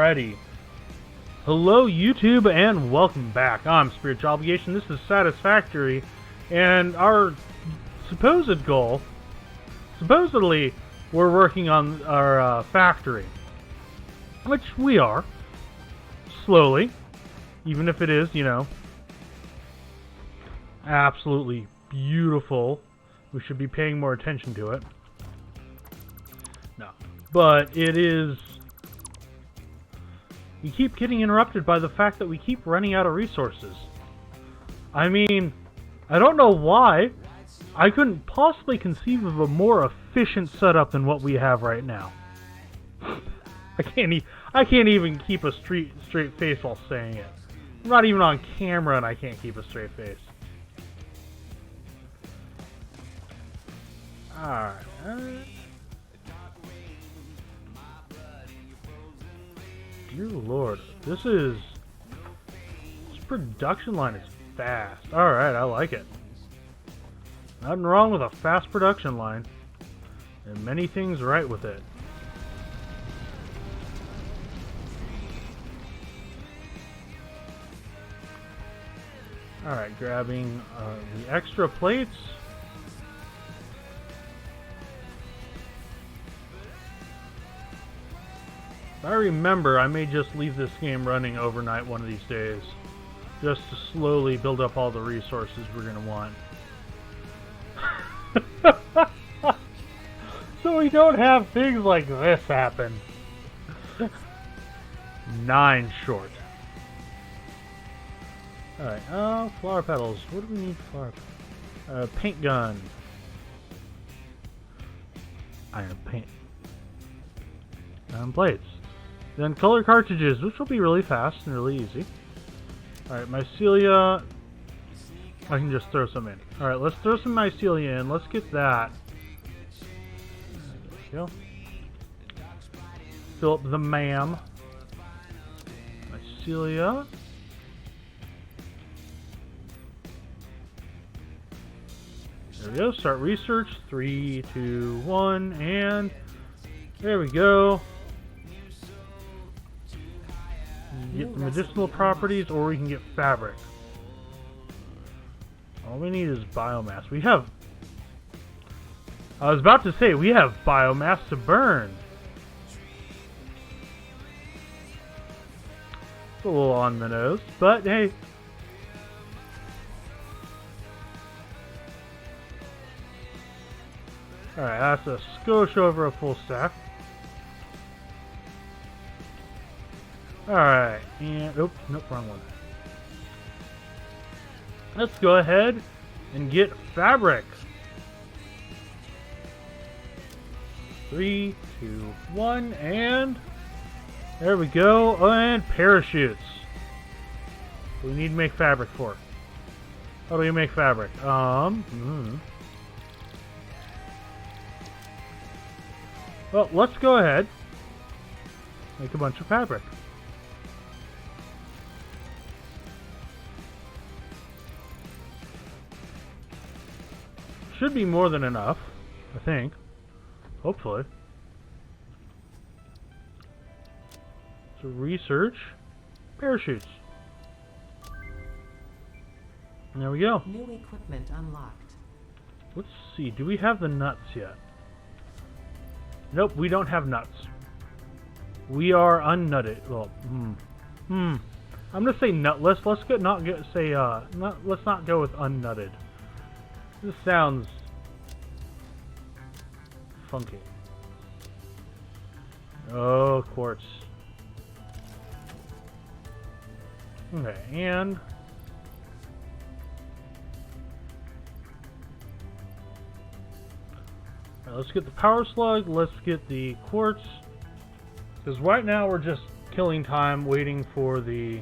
Alrighty. Hello YouTube and welcome back. I'm Spiritual Obligation, this is Satisfactory, and our supposed goal, supposedly, we're working on our factory. Which we are. Slowly. Even if it is, you know, absolutely beautiful. We should be paying more attention to it. No. But it is... We keep getting interrupted by the fact that we keep running out of resources. I mean, I don't know why. I couldn't possibly conceive of a more efficient setup than what we have right now. I can't even keep a straight face while saying it. I'm not even on camera and I can't keep a straight face. Alright. Dear Lord, this production line is fast. Alright, I like it. Nothing wrong with a fast production line. And many things right with it. Alright, grabbing the extra plates. If I remember, I may just leave this game running overnight one of these days. Just to slowly build up all the resources we're going to want. So we don't have things like this happen. 9 short. Alright, flower petals. What do we need for flower? Paint gun. Iron paint. Plates. Then color cartridges, which will be really fast and really easy. Alright, mycelia. I can just throw some in. Alright, let's throw some mycelia in. Let's get that. There we go. Fill up the mam. Mycelia. There we go. Start research. 3, 2, 1, and there we go. You get the medicinal properties, or we can get fabric. All we need is biomass. We have... I was about to say, we have biomass to burn. It's a little on the nose, but hey. Alright, that's a skosh over a full stack. Alright, and... Nope, wrong one. Let's go ahead and get fabric. 3, 2, 1, and... There we go, and parachutes. We need to make fabric for. How do we make fabric? Well, let's go ahead. Make a bunch of fabric. Should be more than enough, I think. Hopefully. So research. Parachutes. And there we go. New equipment unlocked. Let's see, do we have the nuts yet? Nope, we don't have nuts. We are unnutted. Well, I'm gonna say nutless. Let's not go with unnutted. This sounds funky. Oh, quartz. Okay, and let's get the power slug, let's get the quartz, because right now we're just killing time waiting for the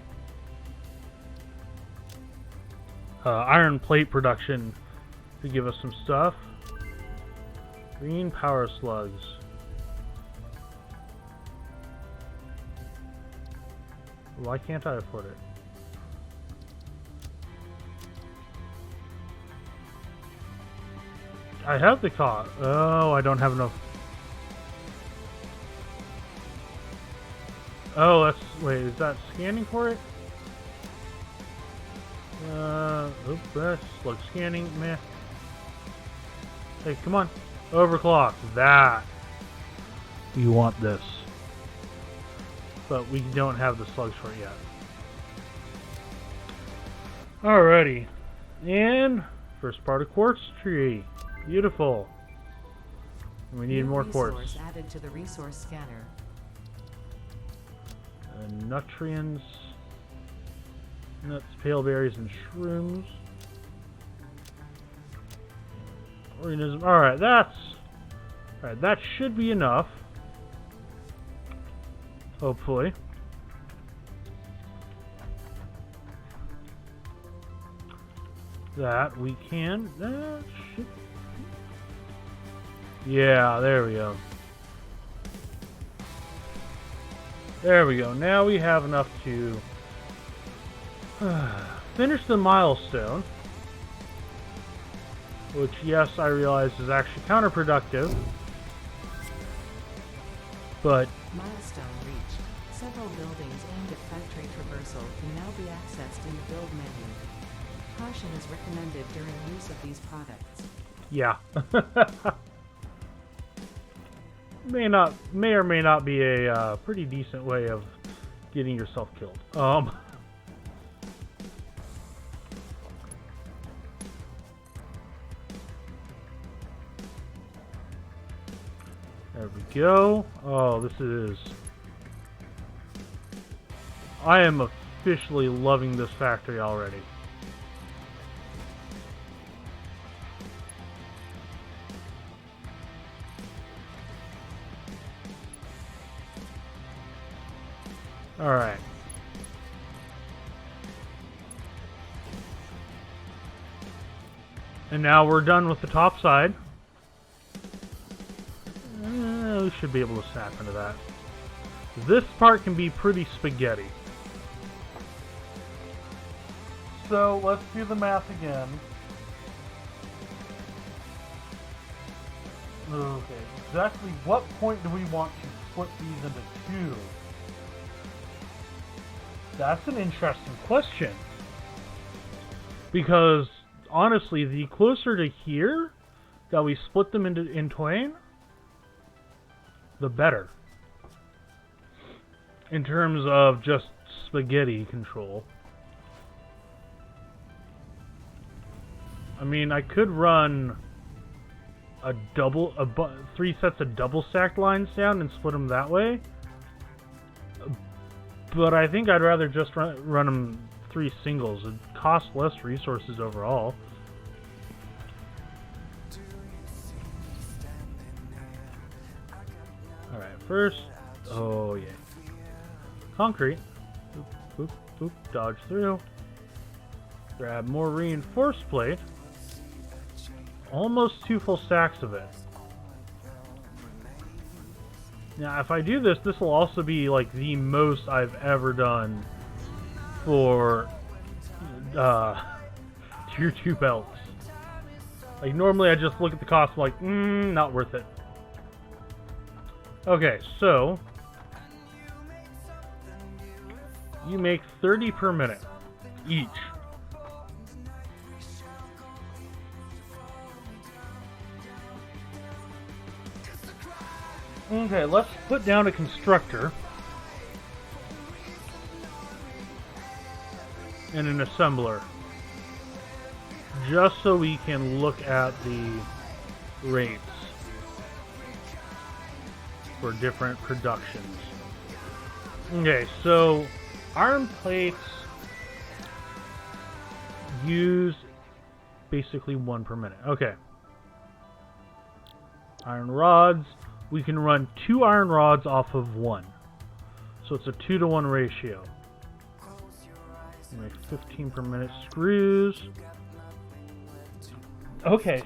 iron plate production to give us some stuff. Green power slugs. Why can't I afford it? I have the cost. Oh, I don't have enough. Oh, that's... Wait, is that scanning for it? Oops, that's slug scanning, meh. Hey, come on. Overclock. That. You want this. But we don't have the slugs for it yet. Alrighty. And first part of quartz tree. Beautiful. And we need New more resource quartz. added to the resource scanner. Nutrients. Nuts, pale berries, and shrooms. Organism. Alright, that's... Alright, that should be enough. Hopefully. That we can... That should... Yeah, there we go. There we go. Now we have enough to finish the milestone. Which, yes, I realize is actually counterproductive. But... Milestone reached. Several buildings aimed at factory traversal can now be accessed in the build menu. Caution is recommended during use of these products. Yeah. May or may not be a pretty decent way of getting yourself killed. There we go. Oh, this is... I am officially loving this factory already. Alright. And now we're done with the top side. We should be able to snap into that. This part can be pretty spaghetti. So, let's do the math again. Okay, exactly what point do we want to split these into two? That's an interesting question. Because, honestly, the closer to here that we split them in twain, the better. In terms of just spaghetti control. I mean, I could run three sets of double stacked lines down and split them that way. But I think I'd rather just run them three singles. It costs less resources overall. Alright, first... Oh, yeah. Concrete. Boop, boop, boop. Dodge through. Grab more reinforced plate. Almost 2 full stacks of it. Now, if I do this, this will also be like the most I've ever done for tier 2 belts. Like, normally I just look at the cost, I'm like, not worth it. Okay, so you make 30 per minute each. Okay, let's put down a constructor and an assembler, just so we can look at the rates for different productions. Okay, so iron plates use basically 1 per minute. Okay. Iron rods, we can run 2 iron rods off of 1. So it's a 2-to-1 ratio. Make 15 per minute. Screws. Okay.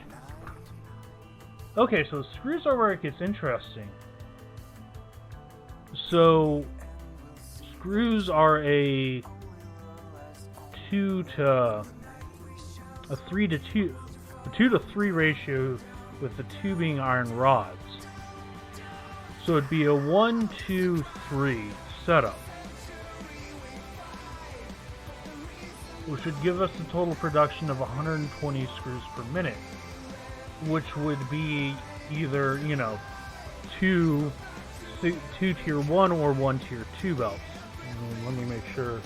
Okay, so screws are where it gets interesting. So screws are a 2 to 3 ratio, with the 2 being iron rods. So it'd be a 1, 2, 3 setup, which would give us a total production of 120 screws per minute, which would be either, you know, two tier 1 or one tier 2 belts. Let me make sure.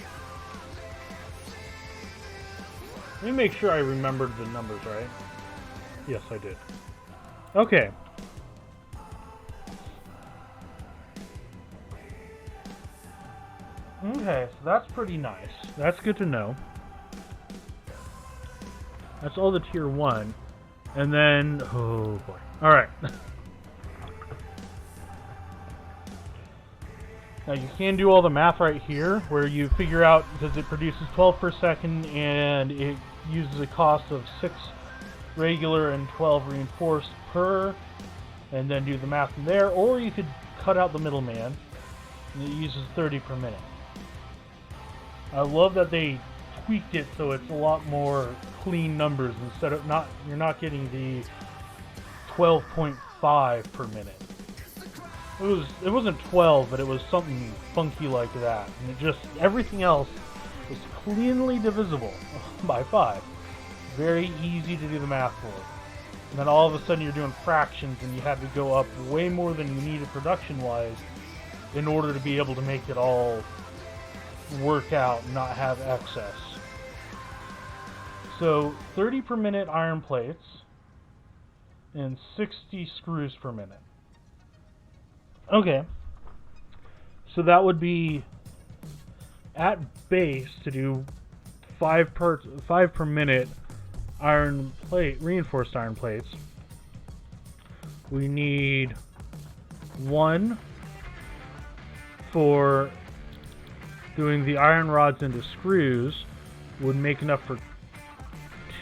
Let me make sure I remembered the numbers right. Yes, I did. Okay. Okay, so that's pretty nice. That's good to know. That's all the tier 1. And then, oh boy. Alright. Now you can do all the math right here, where you figure out, because it produces 12 per second, and it uses a cost of 6 regular and 12 reinforced per, and then do the math from there, or you could cut out the middleman, and it uses 30 per minute. I love that they tweaked it so it's a lot more clean numbers instead of you're not getting the 12.5 per minute. It wasn't 12, but it was something funky like that, and it just everything else was cleanly divisible by 5. Very easy to do the math for. And then all of a sudden you're doing fractions, and you had to go up way more than you needed production-wise in order to be able to make it all work out and not have excess. So 30 per minute iron plates and 60 screws per minute. Okay, so that would be at base to do 5 per minute iron plate, reinforced iron plates. We need 1 for doing the iron rods into screws. Would make enough for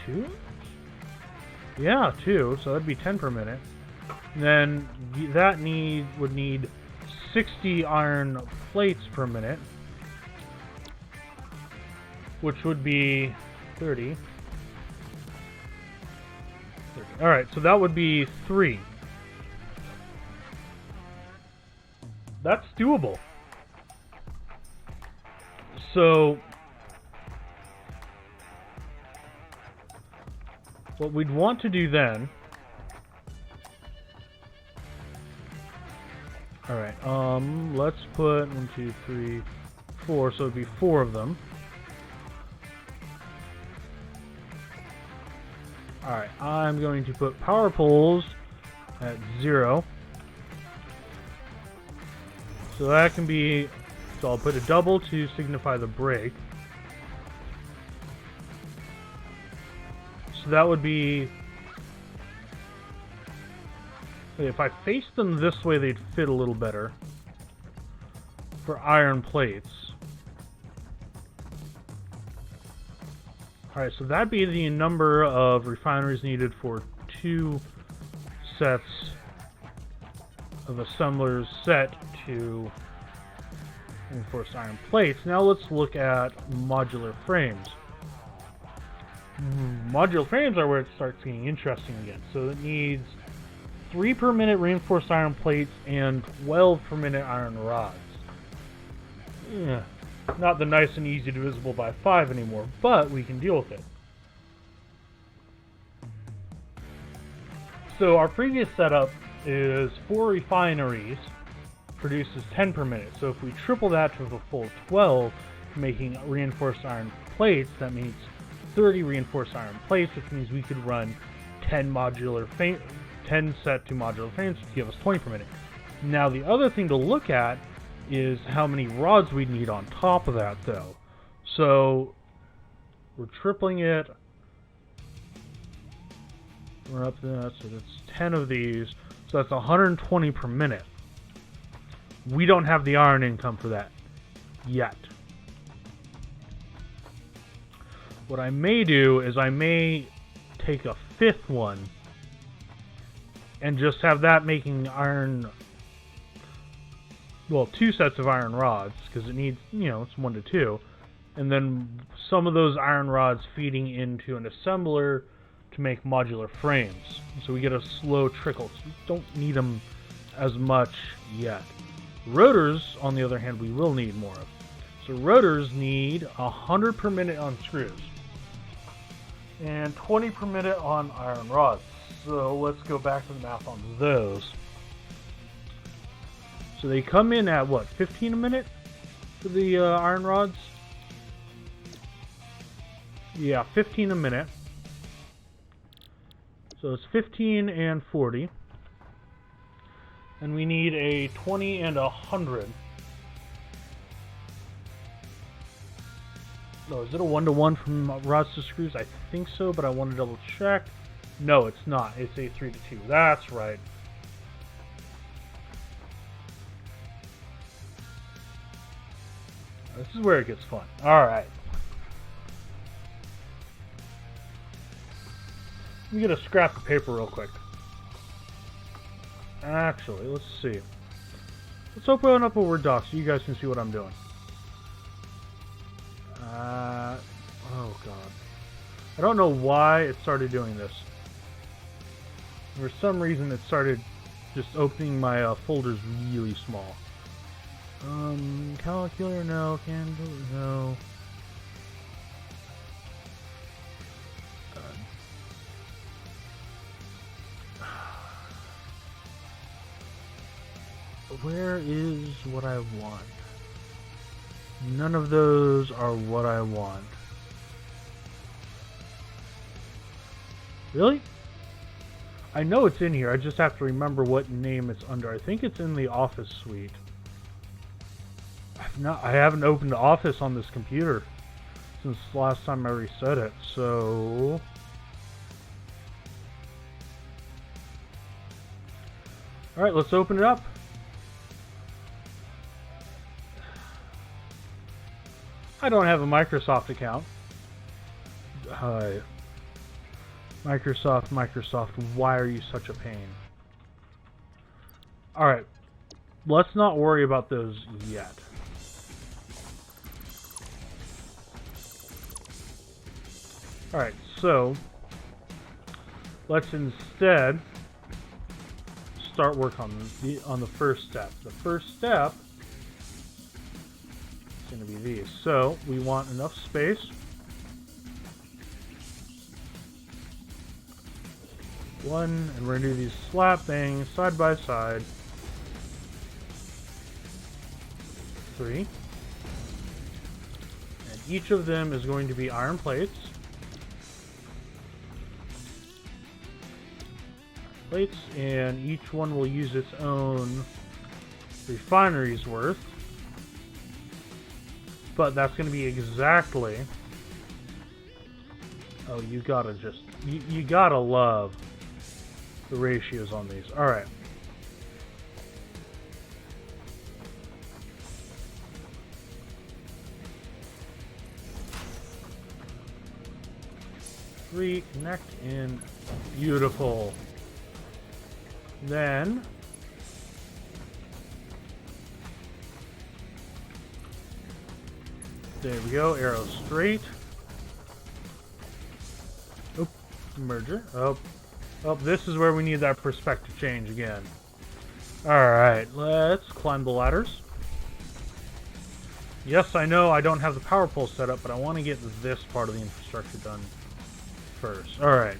2? Yeah, 2, so that'd be 10 per minute. Then that would need 60 iron plates per minute, which would be 30. Alright, so that would be 3. That's doable. So what we'd want to do then, alright, let's put 1, 2, 3, 4, so it'd be 4 of them. Alright, I'm going to put power poles at 0. So that can be, so I'll put a double to signify the break. So that would be, if I faced them this way, they'd fit a little better for iron plates. Alright, so that'd be the number of refineries needed for 2 sets of assemblers set to reinforced iron plates. Now let's look at modular frames. Modular frames are where it starts getting interesting again. So it needs 3 per minute reinforced iron plates and 12 per minute iron rods. Not the nice and easy divisible by 5 anymore, but we can deal with it. So our previous setup is 4 refineries, produces 10 per minute. So if we triple that to the full 12, making reinforced iron plates, that means 30 reinforced iron plates, which means we could run 10 set to modular frames to give us 20 per minute. Now the other thing to look at is how many rods we need on top of that, though. So we're tripling it. We're up to that, so that's 10 of these. So that's 120 per minute. We don't have the iron income for that yet. What I may do is I may take a 5th one and just have that making iron, well, 2 sets of iron rods, because it needs, it's 1 to 2, and then some of those iron rods feeding into an assembler to make modular frames. So we get a slow trickle. So we don't need them as much yet. Rotors, on the other hand, we will need more of. So rotors need 100 per minute on screws and 20 per minute on iron rods. So let's go back to the math on those. So they come in at what, 15 a minute for the iron rods? Yeah, 15 a minute. So it's 15 and 40. And we need a 20 and 100. Oh, is it a 1-to-1 from rods to screws? I think so, but I want to double check. No, it's not. It's a 3-to-2. That's right. This is where it gets fun. Alright. Let me get a scrap of paper real quick. Actually, let's see. Let's open up a Word doc so you guys can see what I'm doing. Oh god. I don't know why it started doing this. For some reason it started just opening my folders really small. Calculator, no. Candle, no. Where is what I want? None of those are what I want. Really? I know it's in here. I just have to remember what name it's under. I think it's in the Office suite. I haven't opened Office on this computer since last time I reset it, so alright, let's open it up. I don't have a Microsoft account. Hi. Microsoft, why are you such a pain? Alright, let's not worry about those yet. Alright, so let's instead start work on the first step. The first step is going to be these. So we want enough space. One, and we're going to do these slap things side by side. 3. And each of them is going to be iron plates. And each one will use its own refinery's worth. But that's going to be exactly... Oh, you gotta just... You gotta love the ratios on these. Alright. Reconnect in. Beautiful. Then there we go, arrow straight. Oh, merger. Oh, this is where we need that perspective change again. Alright, let's climb the ladders. Yes, I know I don't have the power pole set up, but I want to get this part of the infrastructure done first. Alright.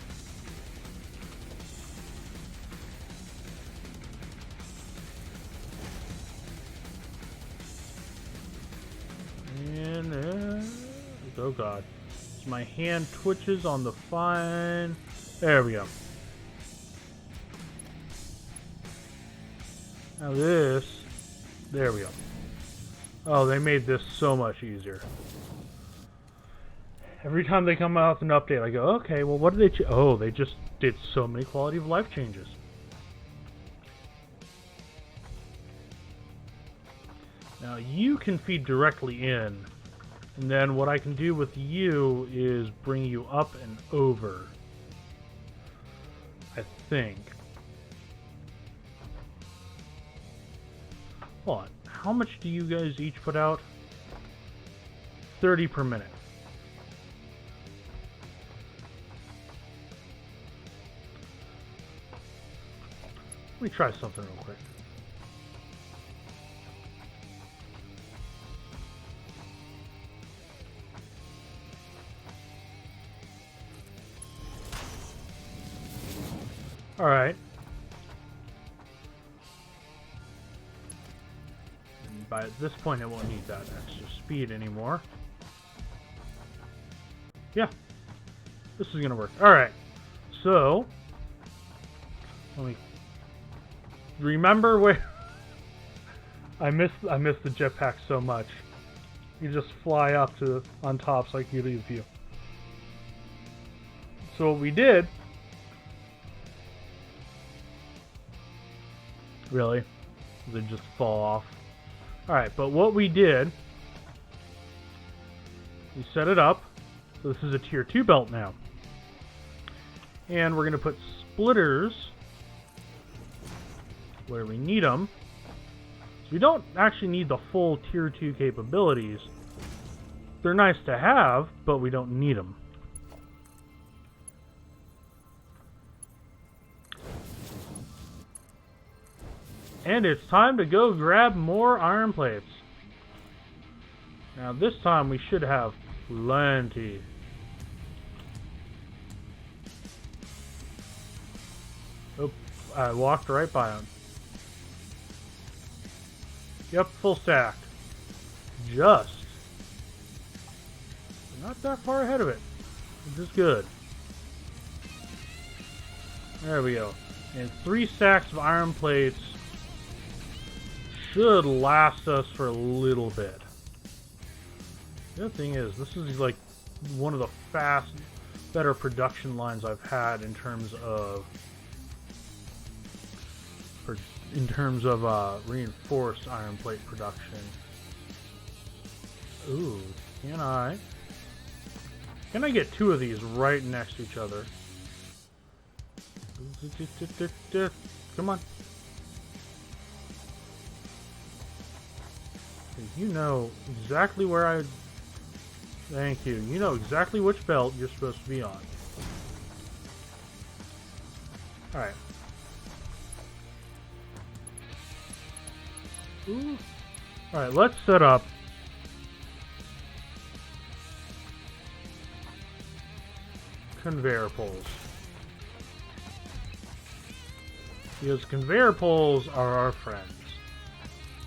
Oh god. So my hand twitches on the fine. There we go. Now this. There we go. Oh, they made this so much easier. Every time they come out with an update, I go, okay, well, what did they oh, they just did so many quality of life changes. Now, you can feed directly in. And then what I can do with you is bring you up and over. I think. Hold on. How much do you guys each put out? 30 per minute. Let me try something real quick. Alright. And by this point, it won't need that extra speed anymore. Yeah. This is gonna work. Alright. So, let me remember where I miss the jetpack so much. You just fly up to on top so I can get a view. So what we did, really, they just fall off. All right, but what we did, we set it up. So this is a tier 2 belt now, and we're gonna put splitters where we need them. We don't actually need the full tier 2 capabilities. They're nice to have, but we don't need them. And it's time to go grab more iron plates. Now this time we should have plenty. Oh, I walked right by them. Yep, full stack. Just. Not that far ahead of it. Which is good. There we go. And 3 stacks of iron plates should last us for a little bit. The other thing is, this is like one of the better production lines I've had in terms of reinforced iron plate production. Ooh, can I get 2 of these right next to each other? Come on. You know exactly where I... Thank you. You know exactly which belt you're supposed to be on. Alright. Alright, let's set up conveyor poles. Because conveyor poles are our friends.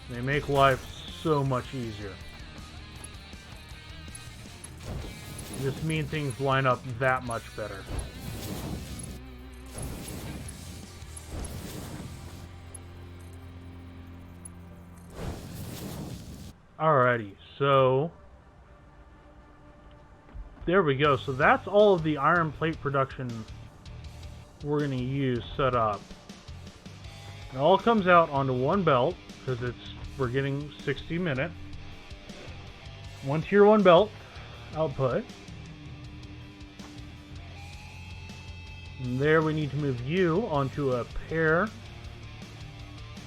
They make life so much easier. They just mean things line up that much better. Alrighty, so there we go. So that's all of the iron plate production we're going to use set up. It all comes out onto one belt because we're getting 60 minute. One tier 1 belt output. And there we need to move you onto a pair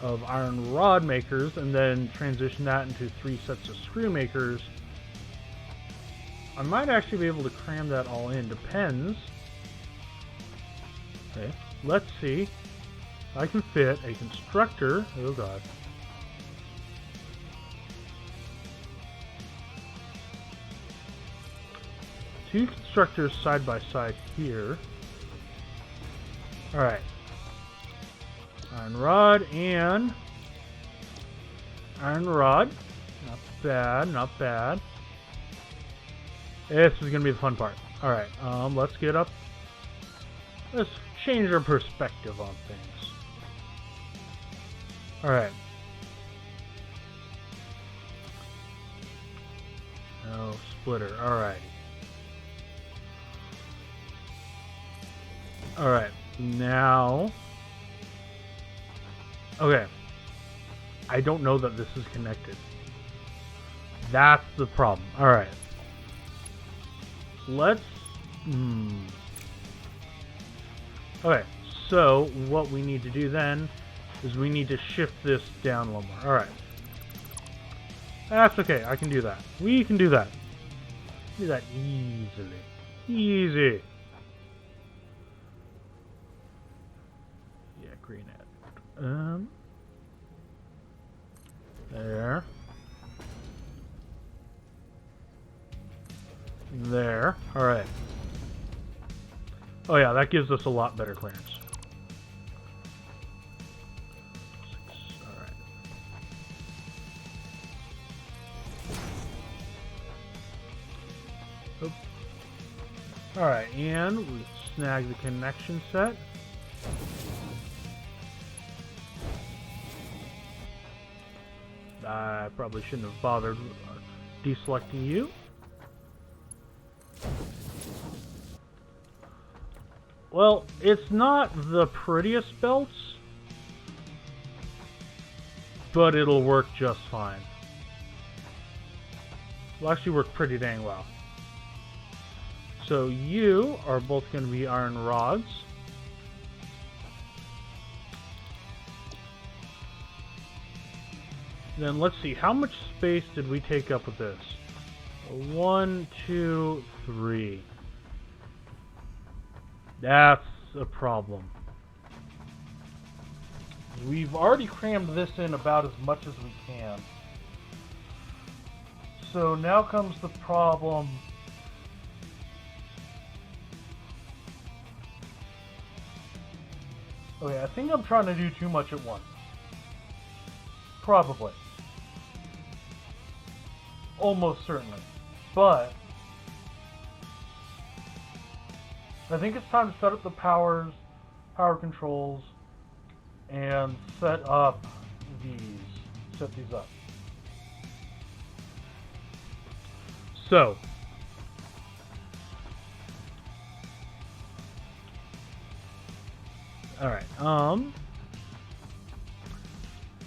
of iron rod makers and then transition that into 3 sets of screw makers. I might actually be able to cram that all in. Depends. Okay, let's see. I can fit a constructor. Oh god. Two constructors side by side here. Alright. Iron rod and iron rod. Not bad, not bad. This is gonna be the fun part. Alright, let's get up. Let's change our perspective on things. Alright. No splitter. Alright. Alright. Now. Okay. I don't know that this is connected. That's the problem. Alright. Let's... Okay, so what we need to do then is we need to shift this down one more. Alright. That's okay, I can do that. We can do that. Do that easily. Easy. Yeah, green ad. There. There. Alright. Oh yeah, that gives us a lot better clearance. Oop. Alright, and we snag the connection set. I probably shouldn't have bothered deselecting you. Well, it's not the prettiest belts, but it'll work just fine. It'll actually work pretty dang well. So you are both going to be iron rods. Then let's see, how much space did we take up with this? 1, 2, 3. That's a problem. We've already crammed this in about as much as we can. So now comes the problem. Okay, I think I'm trying to do too much at once. Probably. Almost certainly. But I think it's time to set up the power controls, and set these up. So, alright,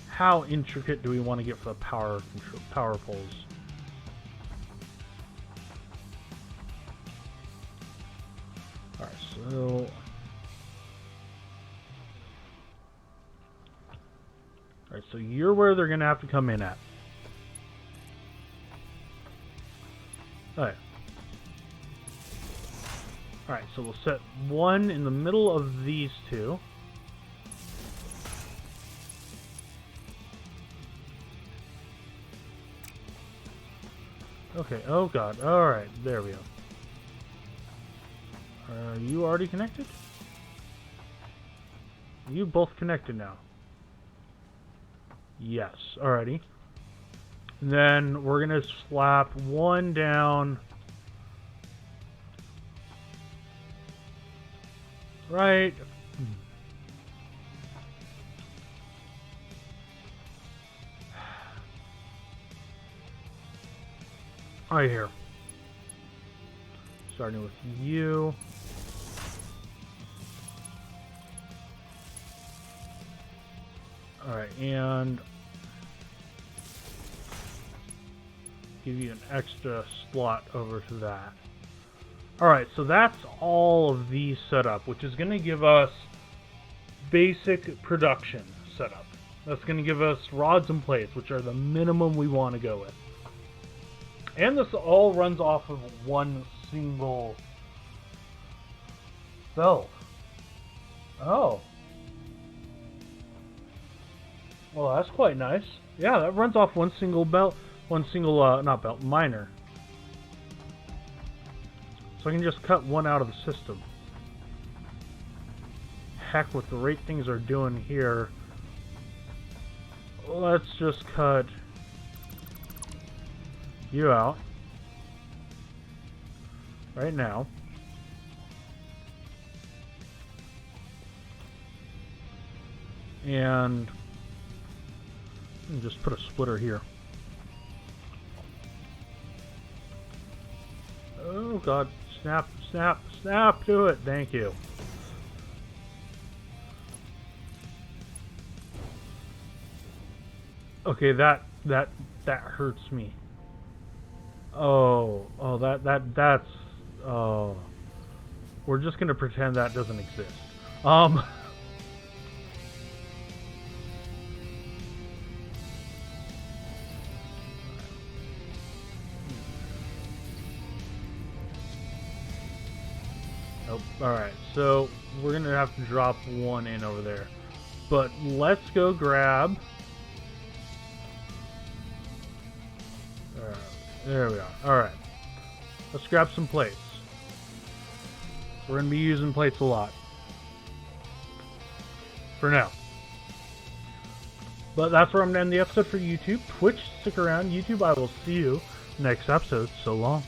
how intricate do we want to get for the power poles? Alright, so you're where they're gonna have to come in at. Alright. Alright, so we'll set one in the middle of these two. Okay, oh god, alright, there we go. Are you already connected? You both connected now. Yes, alrighty. Then we're gonna slap one down right right here. Starting with you. Alright, and give you an extra slot over to that. Alright, so that's all of these set up, which is going to give us basic production setup. That's going to give us rods and plates, which are the minimum we want to go with. And this all runs off of one single belt. Oh. Well, that's quite nice. Yeah, that runs off one single belt, not belt, miner. So I can just cut one out of the system. Heck, with the rate things are doing here, let's just cut you out right now. And just put a splitter here. Oh god, snap, snap, snap to it. Thank you. Okay, that hurts me. Oh, that's we're just gonna pretend that doesn't exist. Nope. Alright, so we're gonna have to drop one in over there. But let's go grab. Alright, there we are. Alright. Let's grab some plates. We're gonna be using plates a lot. For now. But that's where I'm gonna end the episode for YouTube. Twitch, stick around. YouTube, I will see you next episode. So long.